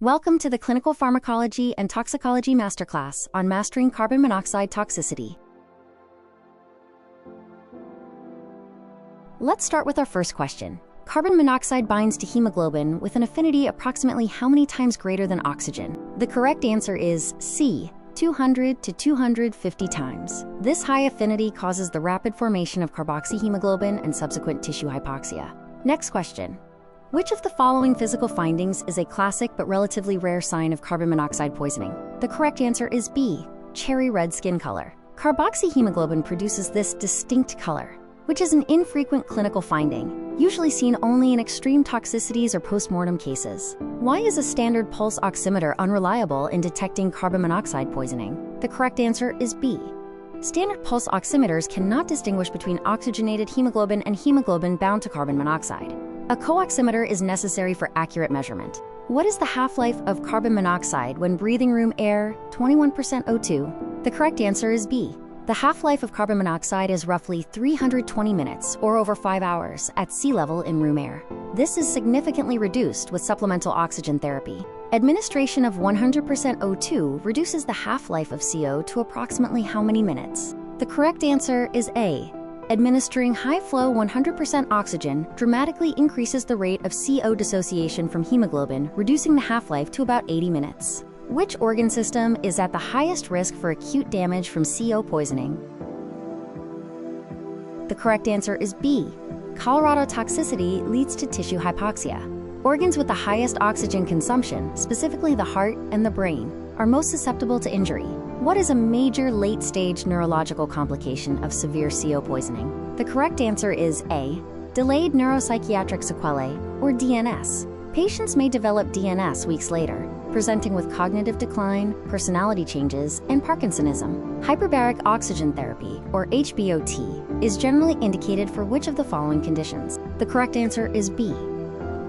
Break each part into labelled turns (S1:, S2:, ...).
S1: Welcome to the Clinical Pharmacology and Toxicology Masterclass on mastering carbon monoxide toxicity. Let's start with our first question. Carbon monoxide binds to hemoglobin with an affinity approximately how many times greater than oxygen? The correct answer is C, 200 to 250 times. This high affinity causes the rapid formation of carboxyhemoglobin and subsequent tissue hypoxia. Next question. Which of the following physical findings is a classic but relatively rare sign of carbon monoxide poisoning? The correct answer is B, cherry red skin color. Carboxyhemoglobin produces this distinct color, which is an infrequent clinical finding, usually seen only in extreme toxicities or postmortem cases. Why is a standard pulse oximeter unreliable in detecting carbon monoxide poisoning? The correct answer is B. Standard pulse oximeters cannot distinguish between oxygenated hemoglobin and hemoglobin bound to carbon monoxide. A co-oximeter is necessary for accurate measurement. What is the half-life of carbon monoxide when breathing room air, 21% O2? The correct answer is B. The half-life of carbon monoxide is roughly 320 minutes, or over 5 hours, at sea level in room air. This is significantly reduced with supplemental oxygen therapy. Administration of 100% O2 reduces the half-life of CO to approximately how many minutes? The correct answer is A. Administering high-flow 100% oxygen dramatically increases the rate of CO dissociation from hemoglobin, reducing the half-life to about 80 minutes. Which organ system is at the highest risk for acute damage from CO poisoning? The correct answer is B. Colorado toxicity leads to tissue hypoxia. Organs with the highest oxygen consumption, specifically the heart and the brain, are most susceptible to injury. What is a major late-stage neurological complication of severe CO poisoning? The correct answer is A. Delayed neuropsychiatric sequelae, or DNS. Patients may develop DNS weeks later, presenting with cognitive decline, personality changes, and Parkinsonism. Hyperbaric oxygen therapy, or HBOT, is generally indicated for which of the following conditions? The correct answer is B.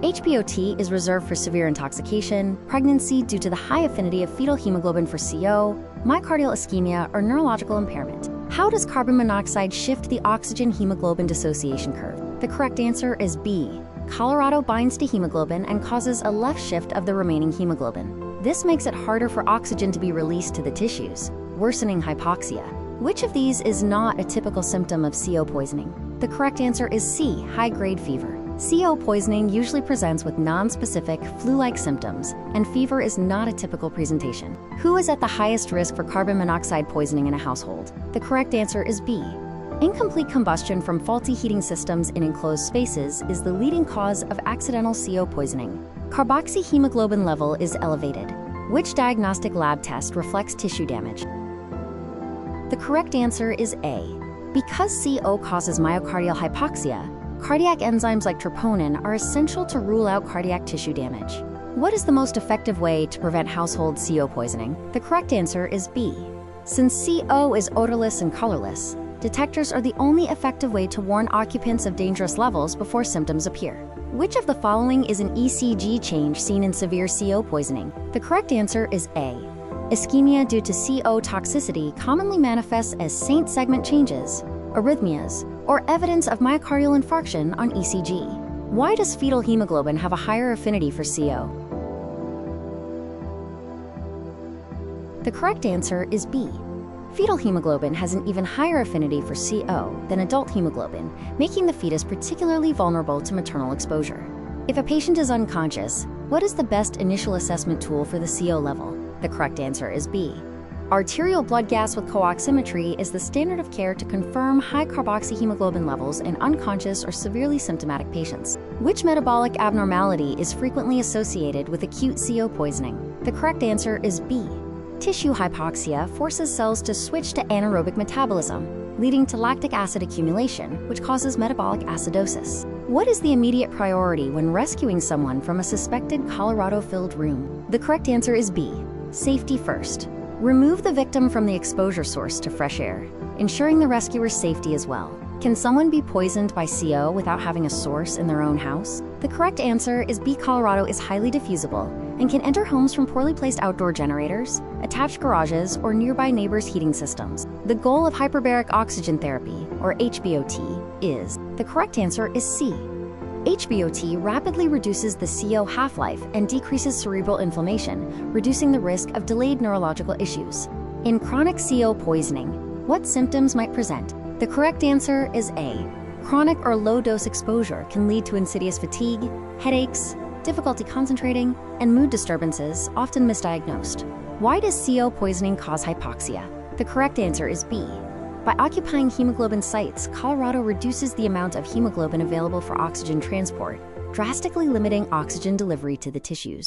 S1: HBOT is reserved for severe intoxication, pregnancy due to the high affinity of fetal hemoglobin for CO, myocardial ischemia, or neurological impairment. How does carbon monoxide shift the oxygen-hemoglobin dissociation curve? The correct answer is B. Colorado binds to hemoglobin and causes a left shift of the remaining hemoglobin. This makes it harder for oxygen to be released to the tissues, worsening hypoxia. Which of these is not a typical symptom of CO poisoning? The correct answer is C, high-grade fever. CO poisoning usually presents with non-specific, flu-like symptoms, and fever is not a typical presentation. Who is at the highest risk for carbon monoxide poisoning in a household? The correct answer is B. Incomplete combustion from faulty heating systems in enclosed spaces is the leading cause of accidental CO poisoning. Carboxyhemoglobin level is elevated. Which diagnostic lab test reflects tissue damage? The correct answer is A. Because CO causes myocardial hypoxia, cardiac enzymes like troponin are essential to rule out cardiac tissue damage. What is the most effective way to prevent household CO poisoning? The correct answer is B. Since CO is odorless and colorless, detectors are the only effective way to warn occupants of dangerous levels before symptoms appear. Which of the following is an ECG change seen in severe CO poisoning? The correct answer is A. Ischemia due to CO toxicity commonly manifests as Saint segment changes, arrhythmias, or evidence of myocardial infarction on ECG. Why does fetal hemoglobin have a higher affinity for CO? The correct answer is B. Fetal hemoglobin has an even higher affinity for CO than adult hemoglobin, making the fetus particularly vulnerable to maternal exposure. If a patient is unconscious, what is the best initial assessment tool for the CO level? The correct answer is B. Arterial blood gas with co-oximetry is the standard of care to confirm high carboxyhemoglobin levels in unconscious or severely symptomatic patients. Which metabolic abnormality is frequently associated with acute CO poisoning? The correct answer is B. Tissue hypoxia forces cells to switch to anaerobic metabolism, leading to lactic acid accumulation, which causes metabolic acidosis. What is the immediate priority when rescuing someone from a suspected Colorado-filled room? The correct answer is B. Safety first. Remove the victim from the exposure source to fresh air, ensuring the rescuer's safety as well. Can someone be poisoned by CO without having a source in their own house? The correct answer is B. Colorado is highly diffusible and can enter homes from poorly placed outdoor generators, attached garages, or nearby neighbors' heating systems. The goal of hyperbaric oxygen therapy, or HBOT, is. The correct answer is C. HBOT rapidly reduces the CO half-life and decreases cerebral inflammation, reducing the risk of delayed neurological issues. In chronic CO poisoning, what symptoms might present? The correct answer is A. Chronic or low-dose exposure can lead to insidious fatigue, headaches, difficulty concentrating, and mood disturbances, often misdiagnosed. Why does CO poisoning cause hypoxia? The correct answer is B. By occupying hemoglobin sites, Colorado reduces the amount of hemoglobin available for oxygen transport, drastically limiting oxygen delivery to the tissues.